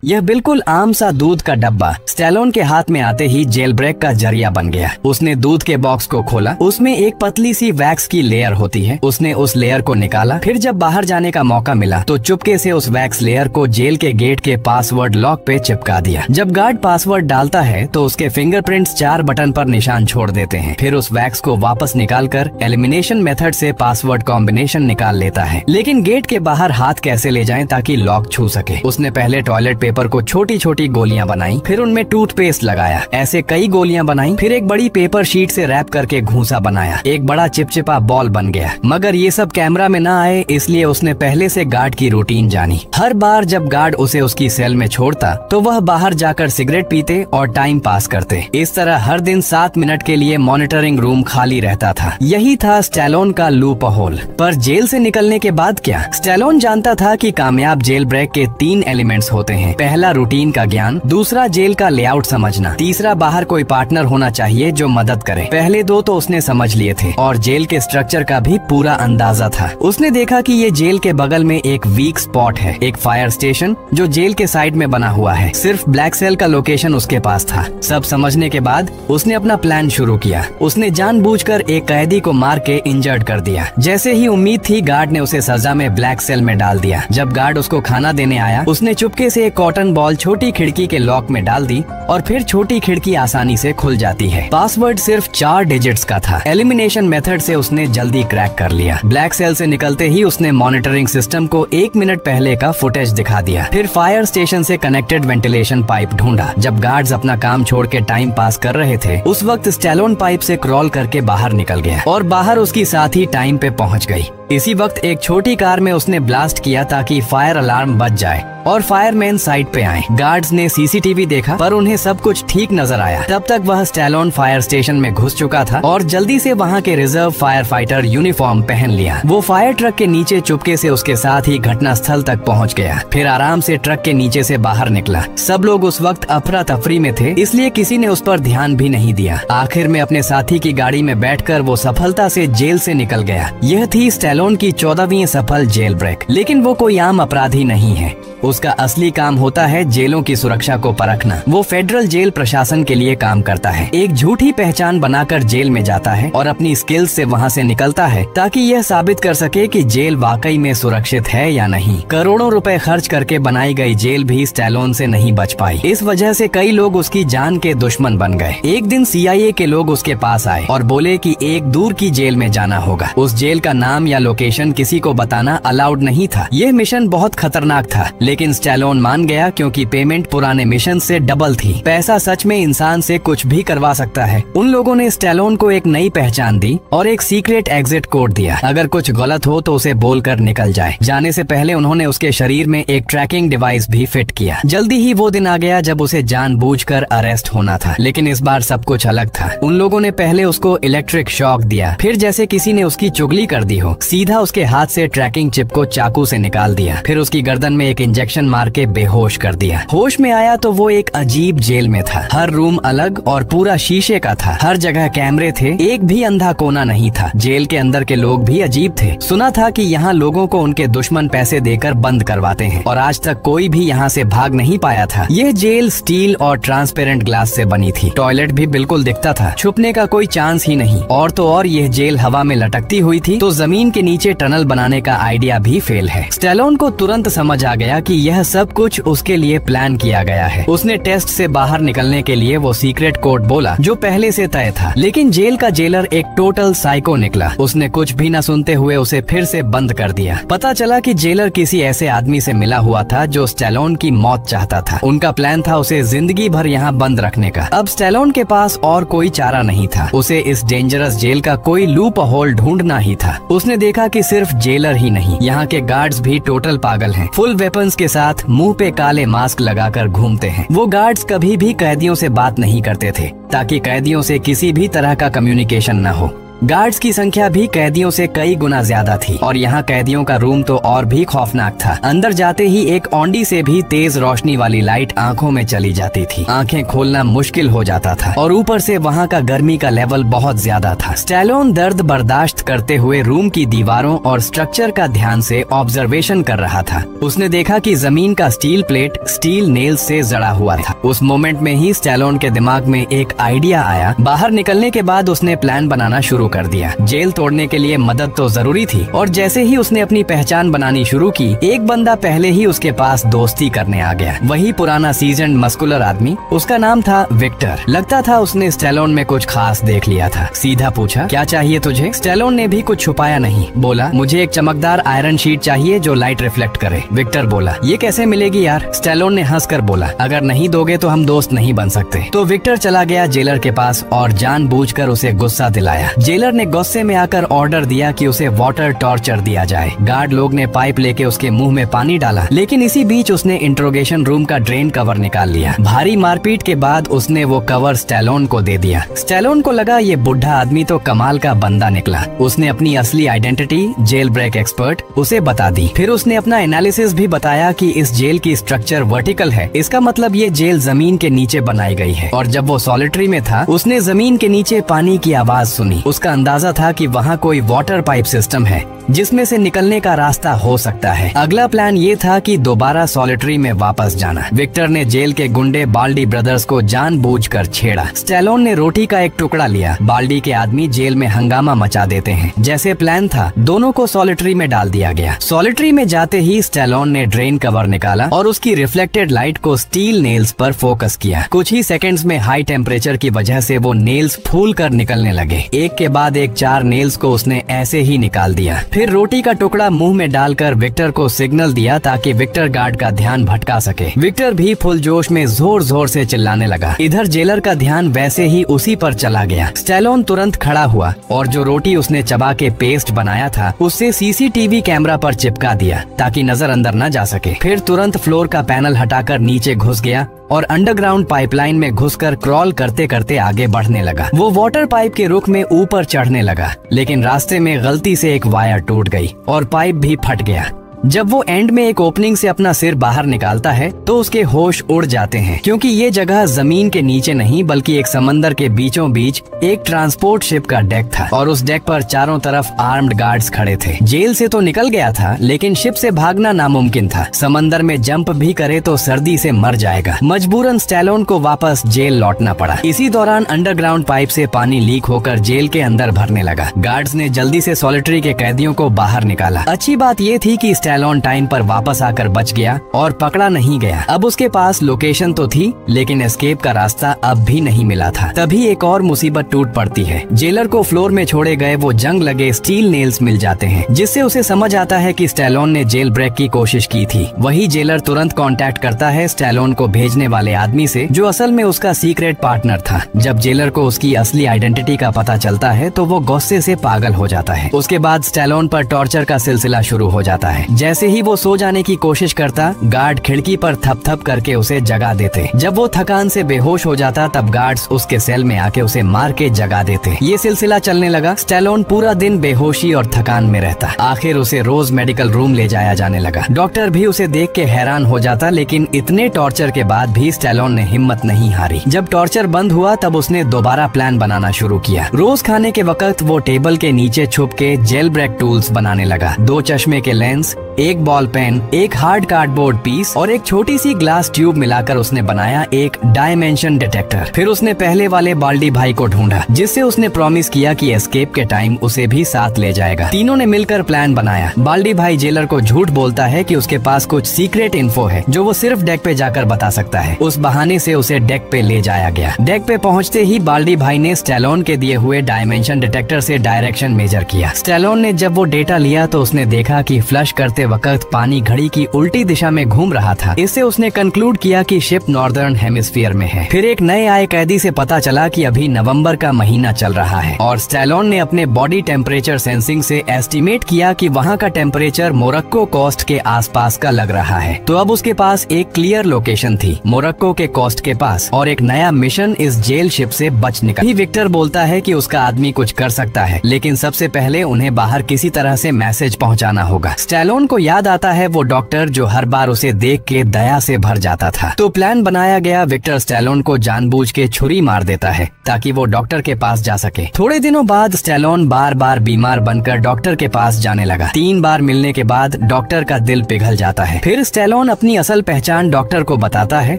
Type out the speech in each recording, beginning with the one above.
यह बिल्कुल आम सा दूध का डब्बा स्टैलोन के हाथ में आते ही जेल ब्रेक का जरिया बन गया। उसने दूध के बॉक्स को खोला, उसमें एक पतली सी वैक्स की लेयर होती है। उसने उस लेयर को निकाला, फिर जब बाहर जाने का मौका मिला तो चुपके से उस वैक्स लेयर को जेल के गेट के पासवर्ड लॉक पे चिपका दिया। जब गार्ड पासवर्ड डालता है तो उसके फिंगरप्रिंट्स 4 बटन पर निशान छोड़ देते हैं। फिर उस वैक्स को वापस निकालकर एलिमिनेशन मेथड से पासवर्ड कॉम्बिनेशन निकाल लेता है। लेकिन गेट के बाहर हाथ कैसे ले जाएं ताकि लॉक छू सके। उसने पहले टॉयलेट पेपर को छोटी छोटी गोलियां बनाई, फिर उनमें टूथपेस्ट लगाया। ऐसे कई गोलियां बनाई, फिर एक बड़ी पेपर शीट से रैप करके घूंसा बनाया। एक बड़ा चिपचिपा बॉल बन गया। मगर ये सब कैमरा में ना आए इसलिए उसने पहले से गार्ड की रूटीन जानी। हर बार जब गार्ड उसे उसकी सेल में छोड़ता तो वह बाहर जाकर सिगरेट पीते और टाइम पास करते। इस तरह हर दिन 7 मिनट के लिए मॉनिटरिंग रूम खाली रहता था। यही था स्टैलोन का लूप होल। पर जेल से निकलने के बाद क्या? स्टैलोन जानता था कि कामयाब जेल ब्रेक के 3 एलिमेंट्स होते हैं। पहला रूटीन का ज्ञान, दूसरा जेल का लेआउट समझना, तीसरा बाहर कोई पार्टनर होना चाहिए जो मदद करे। पहले 2 तो उसने समझ लिए थे और जेल के स्ट्रक्चर का भी पूरा अंदाजा था। उसने देखा कि ये जेल के बगल में एक वीक स्पॉट है, एक फायर स्टेशन जो जेल के साइड में बना हुआ है। सिर्फ ब्लैक सेल का लोकेशन उसके पास था। सब समझने के बाद उसने अपना प्लान शुरू किया। उसने जानबूझकर एक कैदी को मार के इंजर्ड कर दिया। जैसे ही उम्मीद थी गार्ड ने उसे सजा में ब्लैक सेल में डाल दिया। जब गार्ड उसको खाना देने आया उसने चुपके से एक कॉटन बॉल छोटी खिड़की के लॉक में डाल दी और फिर छोटी खिड़की आसानी से खुल जाती है। पासवर्ड सिर्फ 4 डिजिट्स का था। एलिमिनेशन मेथड से उसने जल्दी क्रैक कर लिया। ब्लैक सेल से निकलते ही उसने मॉनिटरिंग सिस्टम को 1 मिनट पहले का फुटेज दिखा दिया। फिर फायर स्टेशन से कनेक्टेड वेंटिलेशन पाइप ढूंढा। जब गार्ड्स अपना काम छोड़ के टाइम पास कर रहे थे उस वक्त स्टैलोन पाइप से क्रॉल करके बाहर निकल गया और बाहर उसकी साथी टाइम पे पहुंच गई। इसी वक्त एक छोटी कार में उसने ब्लास्ट किया ताकि फायर अलार्म बज जाए और फायरमैन साइड पे आए। गार्ड्स ने सीसीटीवी देखा पर उन्हें सब कुछ ठीक नजर आया। तब तक वह स्टैलोन फायर स्टेशन में घुस चुका था और जल्दी से वहां के रिजर्व फायर फाइटर यूनिफॉर्म पहन लिया। वो फायर ट्रक के नीचे चुपके से उसके साथ ही घटना स्थल तक पहुंच गया। फिर आराम से ट्रक के नीचे से बाहर निकला। सब लोग उस वक्त अफरा तफरी में थे इसलिए किसी ने उस पर ध्यान भी नहीं दिया। आखिर में अपने साथी की गाड़ी में बैठकर वो सफलता से जेल से निकल गया। यह थी स्टैलोन की 14वीं सफल जेल ब्रेक। लेकिन वो कोई आम अपराधी नहीं है। उसका असली काम होता है जेलों की सुरक्षा को परखना। वो फेडरल जेल प्रशासन के लिए काम करता है। एक झूठी पहचान बनाकर जेल में जाता है और अपनी स्किल्स से वहां से निकलता है ताकि यह साबित कर सके कि जेल वाकई में सुरक्षित है या नहीं। करोड़ों रुपए खर्च करके बनाई गई जेल भी स्टैलोन से नहीं बच पाई। इस वजह से कई लोग उसकी जान के दुश्मन बन गए। एक दिन CIA के लोग उसके पास आए और बोले कि एक दूर की जेल में जाना होगा। उस जेल का नाम या लोकेशन किसी को बताना अलाउड नहीं था। यह मिशन बहुत खतरनाक था लेकिन स्टैलोन मान गया क्योंकि पेमेंट पुराने मिशन से डबल थी। पैसा सच में इंसान से कुछ भी करवा सकता है। उन लोगों ने स्टैलोन को एक नई पहचान दी और एक सीक्रेट एग्जिट कोड दिया। अगर कुछ गलत हो तो उसे बोलकर निकल जाए। जाने से पहले उन्होंने उसके शरीर में एक ट्रैकिंग डिवाइस भी फिट किया। जल्दी ही वो दिन आ गया जब उसे जानबूझकर अरेस्ट होना था। लेकिन इस बार सब कुछ अलग था। उन लोगों ने पहले उसको इलेक्ट्रिक शॉक दिया, फिर जैसे किसी ने उसकी चुगली कर दी हो सीधा उसके हाथ से ट्रैकिंग चिप को चाकू से निकाल दिया। फिर उसकी गर्दन में एक इंजेक्शन मार के बेहोश कर दिया। होश में आया तो वो एक अजीब जेल में था। हर रूम अलग और पूरा शीशे का था। हर जगह कैमरे थे, एक भी अंधा कोना नहीं था। जेल के अंदर के लोग भी अजीब थे। सुना था कि यहाँ लोगों को उनके दुश्मन पैसे देकर बंद करवाते हैं और आज तक कोई भी यहाँ से भाग नहीं पाया था। यह जेल स्टील और ट्रांसपेरेंट ग्लास से बनी थी। टॉयलेट भी बिल्कुल दिखता था, छुपने का कोई चांस ही नहीं। और तो और यह जेल हवा में लटकती हुई थी तो जमीन के नीचे टनल बनाने का आइडिया भी फेल है। स्टैलोन को तुरंत समझ आ गया कि यह सब कुछ उसके लिए प्लान किया गया है। उसने टेस्ट से बाहर निकलने के लिए वो सीक्रेट कोड बोला जो पहले से तय था। लेकिन जेल का जेलर एक टोटल साइको निकला। उसने कुछ भी न सुनते हुए उसे फिर से बंद कर दिया। पता चला कि जेलर किसी ऐसे आदमी से मिला हुआ था जो स्टैलोन की मौत चाहता था। उनका प्लान था उसे जिंदगी भर यहाँ बंद रखने का। अब स्टैलोन के पास और कोई चारा नहीं था। उसे इस डेंजरस जेल का कोई लूप होल ढूंढना ही था। उसने देखा कि सिर्फ जेलर ही नहीं, यहाँ के गार्ड्स भी टोटल पागल हैं। फुल वेपन्स के साथ मुंह पे काले मास्क लगाकर घूमते हैं। वो गार्ड्स कभी भी कैदियों से बात नहीं करते थे ताकि कैदियों से किसी भी तरह का कम्युनिकेशन न हो। गार्ड्स की संख्या भी कैदियों से कई गुना ज्यादा थी और यहाँ कैदियों का रूम तो और भी खौफनाक था। अंदर जाते ही एक औंडी से भी तेज रोशनी वाली लाइट आंखों में चली जाती थी। आंखें खोलना मुश्किल हो जाता था और ऊपर से वहाँ का गर्मी का लेवल बहुत ज्यादा था। स्टैलोन दर्द बर्दाश्त करते हुए रूम की दीवारों और स्ट्रक्चर का ध्यान से ऑब्जर्वेशन कर रहा था। उसने देखा कि जमीन का स्टील प्लेट स्टील नेल्स से जड़ा हुआ था। उस मोमेंट में ही स्टैलोन के दिमाग में एक आइडिया आया। बाहर निकलने के बाद उसने प्लान बनाना शुरू कर दिया। जेल तोड़ने के लिए मदद तो जरूरी थी और जैसे ही उसने अपनी पहचान बनानी शुरू की, एक बंदा पहले ही उसके पास दोस्ती करने आ गया। वही पुराना सीजन मस्कुलर आदमी, उसका नाम था विक्टर। लगता था उसने स्टैलोन में कुछ खास देख लिया था। सीधा पूछा, क्या चाहिए तुझे? स्टैलोन ने भी कुछ छुपाया नहीं, बोला, मुझे एक चमकदार आयरन शीट चाहिए जो लाइट रिफ्लेक्ट करे। विक्टर बोला, ये कैसे मिलेगी यार? स्टैलोन ने हंसकर बोला, अगर नहीं दोगे तो हम दोस्त नहीं बन सकते। तो विक्टर चला गया जेलर के पास और जानबूझकर उसे गुस्सा दिलाया। जेलर ने गुस्से में आकर ऑर्डर दिया कि उसे वाटर टॉर्चर दिया जाए। गार्ड लोग ने पाइप लेके उसके मुंह में पानी डाला, लेकिन इसी बीच उसने इंट्रोगेशन रूम का ड्रेन कवर निकाल लिया। भारी मारपीट के बाद उसने वो कवर स्टैलोन को दे दिया। स्टैलोन को लगा ये बुढ़ा आदमी तो कमाल का बंदा निकला। उसने अपनी असली आइडेंटिटी, जेल ब्रेक एक्सपर्ट, उसे बता दी। फिर उसने अपना एनालिसिस भी बताया कि इस जेल की स्ट्रक्चर वर्टिकल है, इसका मतलब ये जेल जमीन के नीचे बनाई गई है। और जब वो सॉलिटरी में था, उसने जमीन के नीचे पानी की आवाज सुनी। उसका अंदाजा था कि वहाँ कोई वाटर पाइप सिस्टम है जिसमें से निकलने का रास्ता हो सकता है। अगला प्लान ये था कि दोबारा सॉलिटरी में वापस जाना। विक्टर ने जेल के गुंडे बाल्डी ब्रदर्स को जानबूझकर छेड़ा। स्टैलोन ने रोटी का एक टुकड़ा लिया। बाल्डी के आदमी जेल में हंगामा मचा देते हैं। जैसे प्लान था, दोनों को सॉलिटरी में डाल दिया गया। सॉलिटरी में जाते ही स्टैलोन ने ड्रेन कवर निकाला और उसकी रिफ्लेक्टेड लाइट को स्टील नेल्स पर फोकस किया। कुछ ही सेकंड्स में हाई टेम्परेचर की वजह से वो नेल्स फूल कर निकलने लगे। एक के बाद एक 4 नेल्स को उसने ऐसे ही निकाल दिया। फिर रोटी का टुकड़ा मुंह में डालकर विक्टर को सिग्नल दिया ताकि विक्टर गार्ड का ध्यान भटका सके। विक्टर भी फुल जोश में जोर जोर से चिल्लाने लगा। इधर जेलर का ध्यान वैसे ही उसी पर चला गया। स्टैलोन तुरंत खड़ा हुआ और जो रोटी उसने चबा के पेस्ट बनाया था उससे सीसीटीवी कैमरा पर चिपका दिया ताकि नजर अंदर न जा सके। फिर तुरंत फ्लोर का पैनल हटाकर नीचे घुस गया और अंडरग्राउंड पाइपलाइन में घुसकर क्रॉल करते करते आगे बढ़ने लगा। वो वाटर पाइप के रुख में ऊपर चढ़ने लगा, लेकिन रास्ते में गलती से एक वायर टूट गई और पाइप भी फट गया। जब वो एंड में एक ओपनिंग से अपना सिर बाहर निकालता है तो उसके होश उड़ जाते हैं, क्योंकि ये जगह जमीन के नीचे नहीं बल्कि एक समंदर के बीचों बीच एक ट्रांसपोर्ट शिप का डेक था और उस डेक पर चारों तरफ आर्म्ड गार्ड्स खड़े थे। जेल से तो निकल गया था, लेकिन शिप से भागना नामुमकिन था। समंदर में जंप भी करे तो सर्दी से मर जाएगा। मजबूरन स्टैलोन को वापस जेल लौटना पड़ा। इसी दौरान अंडरग्राउंड पाइप से पानी लीक होकर जेल के अंदर भरने लगा। गार्ड्स ने जल्दी से सॉलिटरी के कैदियों को बाहर निकाला। अच्छी बात ये थी कि स्टैलोन टाइम पर वापस आकर बच गया और पकड़ा नहीं गया। अब उसके पास लोकेशन तो थी, लेकिन एस्केप का रास्ता अब भी नहीं मिला था। तभी एक और मुसीबत टूट पड़ती है। जेलर को फ्लोर में छोड़े गए वो जंग लगे स्टील नेल्स मिल जाते हैं, जिससे उसे समझ आता है कि स्टैलोन ने जेल ब्रेक की कोशिश की थी। वही जेलर तुरंत कांटेक्ट करता है स्टैलोन को भेजने वाले आदमी से, जो असल में उसका सीक्रेट पार्टनर था। जब जेलर को उसकी असली आइडेंटिटी का पता चलता है तो वो गुस्से से पागल हो जाता है। उसके बाद स्टैलोन पर टॉर्चर का सिलसिला शुरू हो जाता है। जैसे ही वो सो जाने की कोशिश करता, गार्ड खिड़की पर थप थप करके उसे जगा देते। जब वो थकान से बेहोश हो जाता तब गार्ड्स उसके सेल में आके उसे मार के जगा देते। ये सिलसिला चलने लगा। स्टैलोन पूरा दिन बेहोशी और थकान में रहता। आखिर उसे रोज मेडिकल रूम ले जाया जाने लगा। डॉक्टर भी उसे देख के हैरान हो जाता, लेकिन इतने टॉर्चर के बाद भी स्टैलोन ने हिम्मत नहीं हारी। जब टॉर्चर बंद हुआ तब उसने दोबारा प्लान बनाना शुरू किया। रोज खाने के वक्त वो टेबल के नीचे छुप के जेल ब्रेक टूल्स बनाने लगा। 2 चश्मे के लेंस, एक बॉल पेन, एक हार्ड कार्डबोर्ड पीस और एक छोटी सी ग्लास ट्यूब मिलाकर उसने बनाया एक डायमेंशन डिटेक्टर। फिर उसने पहले वाले बाल्डी भाई को ढूंढा, जिससे उसने प्रॉमिस किया कि एस्केप के टाइम उसे भी साथ ले जाएगा। तीनों ने मिलकर प्लान बनाया। बाल्डी भाई जेलर को झूठ बोलता है कि उसके पास कुछ सीक्रेट इन्फो है जो वो सिर्फ डेक पे जाकर बता सकता है। उस बहाने से उसे डेक पे ले जाया गया। डेक पे पहुंचते ही बाल्डी भाई ने स्टैलोन के दिए हुए डायमेंशन डिटेक्टर से डायरेक्शन मेजर किया। स्टैलोन ने जब वो डेटा लिया तो उसने देखा कि फ्लश करते वक्त पानी घड़ी की उल्टी दिशा में घूम रहा था। इससे उसने कंक्लूड किया कि शिप नॉर्दर्न हेमिस्फीयर में है। फिर एक नए आए कैदी से पता चला कि अभी नवंबर का महीना चल रहा है और स्टैलोन ने अपने बॉडी टेम्परेचर सेंसिंग से एस्टिमेट किया कि वहाँ का टेम्परेचर मोरक्को कोस्ट के आसपास का लग रहा है। तो अब उसके पास एक क्लियर लोकेशन थी, मोरक्को के कोस्ट के पास, और एक नया मिशन इस जेल शिप से बच निकला। विक्टर बोलता है कि उसका आदमी कुछ कर सकता है, लेकिन सबसे पहले उन्हें बाहर किसी तरह से मैसेज पहुंचाना होगा। स्टैलोन को याद आता है वो डॉक्टर जो हर बार उसे देख के दया से भर जाता था। तो प्लान बनाया गया, विक्टर स्टैलोन को जानबूझ के छुरी मार देता है ताकि वो डॉक्टर के पास जा सके। थोड़े दिनों बाद स्टैलोन बार बार बीमार बनकर डॉक्टर के पास जाने लगा। 3 बार मिलने के बाद डॉक्टर का दिल पिघल जाता है। फिर स्टैलोन अपनी असल पहचान डॉक्टर को बताता है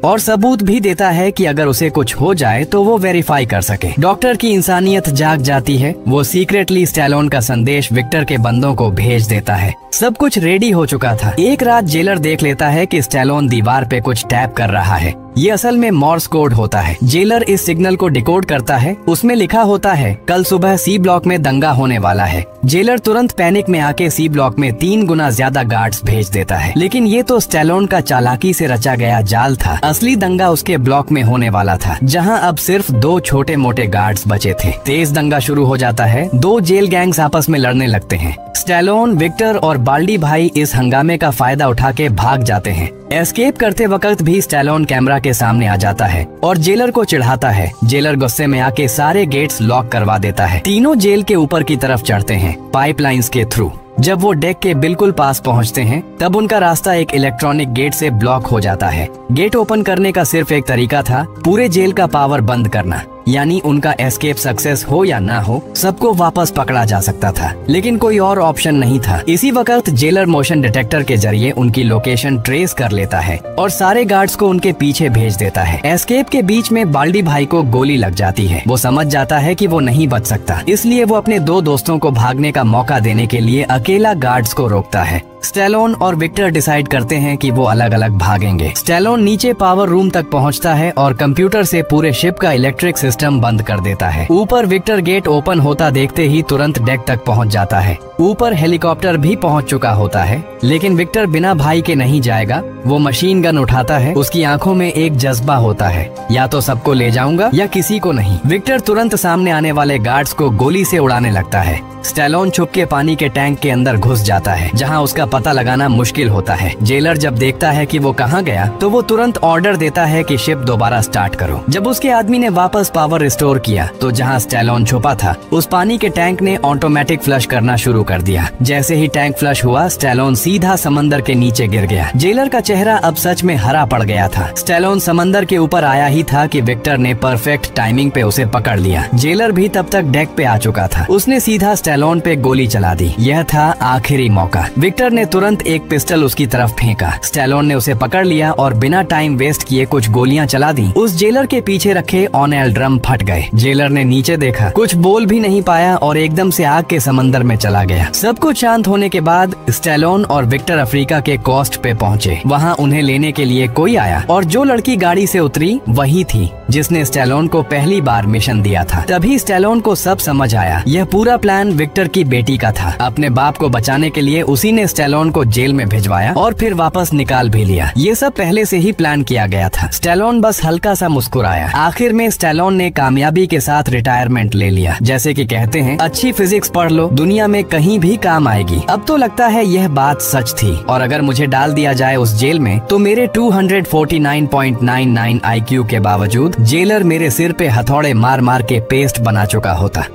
और सबूत भी देता है कि अगर उसे कुछ हो जाए तो वो वेरीफाई कर सके। डॉक्टर की इंसानियत जाग जाती है। वो सीक्रेटली स्टैलोन का संदेश विक्टर के बंदों को भेज देता है। सब कुछ रेडी हो चुका था। एक रात जेलर देख लेता है कि स्टैलोन दीवार पे कुछ टैप कर रहा है। ये असल में मॉर्स कोड होता है। जेलर इस सिग्नल को डिकोड करता है। उसमें लिखा होता है, कल सुबह सी ब्लॉक में दंगा होने वाला है। जेलर तुरंत पैनिक में आके सी ब्लॉक में 3 गुना ज्यादा गार्ड्स भेज देता है। लेकिन ये तो स्टैलोन का चालाकी से रचा गया जाल था। असली दंगा उसके ब्लॉक में होने वाला था, जहाँ अब सिर्फ 2 छोटे मोटे गार्ड्स बचे थे। तेज दंगा शुरू हो जाता है। 2 जेल गैंग्स आपस में लड़ने लगते हैं। स्टैलोन, विक्टर और बाल्डी भाई इस हंगामे का फायदा उठा के भाग जाते हैं। एस्केप करते वक्त भी स्टैलोन कैमरा के सामने आ जाता है और जेलर को चिढ़ाता है। जेलर गुस्से में आके सारे गेट्स लॉक करवा देता है। तीनों जेल के ऊपर की तरफ चढ़ते हैं पाइपलाइंस के थ्रू। जब वो डेक के बिल्कुल पास पहुंचते हैं तब उनका रास्ता एक इलेक्ट्रॉनिक गेट से ब्लॉक हो जाता है। गेट ओपन करने का सिर्फ एक तरीका था, पूरे जेल का पावर बंद करना। यानी उनका एस्केप सक्सेस हो या ना हो, सबको वापस पकड़ा जा सकता था। लेकिन कोई और ऑप्शन नहीं था। इसी वक्त जेलर मोशन डिटेक्टर के जरिए उनकी लोकेशन ट्रेस कर लेता है और सारे गार्ड्स को उनके पीछे भेज देता है। एस्केप के बीच में बाल्डी भाई को गोली लग जाती है। वो समझ जाता है कि वो नहीं बच सकता, इसलिए वो अपने 2 दोस्तों को भागने का मौका देने के लिए अकेला गार्ड्स को रोकता है। स्टैलोन और विक्टर डिसाइड करते हैं कि वो अलग अलग भागेंगे। स्टैलोन नीचे पावर रूम तक पहुंचता है और कंप्यूटर से पूरे शिप का इलेक्ट्रिक सिस्टम बंद कर देता है। ऊपर विक्टर गेट ओपन होता देखते ही तुरंत डेक तक पहुंच जाता है। ऊपर हेलीकॉप्टर भी पहुंच चुका होता है, लेकिन विक्टर बिना भाई के नहीं जाएगा। वो मशीन गन उठाता है। उसकी आंखों में एक जज्बा होता है, या तो सबको ले जाऊंगा या किसी को नहीं। विक्टर तुरंत सामने आने वाले गार्ड्स को गोली से उड़ाने लगता है। स्टैलोन छुप के पानी के टैंक के अंदर घुस जाता है, जहां उसका पता लगाना मुश्किल होता है। जेलर जब देखता है कि वो कहां गया तो वो तुरंत ऑर्डर देता है कि शिप दोबारा स्टार्ट करो। जब उसके आदमी ने वापस पावर रिस्टोर किया तो जहां स्टैलोन छुपा था उस पानी के टैंक ने ऑटोमेटिक फ्लश करना शुरू कर दिया। जैसे ही टैंक फ्लश हुआ, स्टैलोन सीधा समंदर के नीचे गिर गया। जेलर का चेहरा अब सच में हरा पड़ गया था। स्टैलोन समंदर के ऊपर आया ही था कि विक्टर ने परफेक्ट टाइमिंग पे उसे पकड़ लिया। जेलर भी तब तक डेक पे आ चुका था। उसने सीधा स्टैलोन पे गोली चला दी। यह था आखिरी मौका। विक्टर ने तुरंत एक पिस्टल उसकी तरफ फेंका। स्टैलोन ने उसे पकड़ लिया और बिना टाइम वेस्ट किए कुछ गोलियां चला दी। उस जेलर के पीछे रखे ऑनएल ड्रम फट गए। जेलर ने नीचे देखा, कुछ बोल भी नहीं पाया और एकदम से आग के समंदर में चला गया। सब कुछ शांत होने के बाद स्टैलोन और विक्टर अफ्रीका के कोस्ट पे पहुँचे। वहाँ उन्हें लेने के लिए कोई आया और जो लड़की गाड़ी से उतरी वही थी जिसने स्टैलोन को पहली बार मिशन दिया था। तभी स्टैलोन को सब समझ आया। यह पूरा प्लान विक्टर की बेटी का था। अपने बाप को बचाने के लिए उसी ने स्टैलोन को जेल में भिजवाया और फिर वापस निकाल भी लिया। ये सब पहले से ही प्लान किया गया था। स्टैलोन बस हल्का सा मुस्कुराया। आखिर में स्टैलोन ने कामयाबी के साथ रिटायरमेंट ले लिया। जैसे कि कहते हैं, अच्छी फिजिक्स पढ़ लो, दुनिया में कहीं भी काम आएगी। अब तो लगता है यह बात सच थी और अगर मुझे डाल दिया जाए उस जेल में तो मेरे 249.99 IQ के बावजूद जेलर मेरे सिर पे हथौड़े मार मार के पेस्ट बना चुका होता।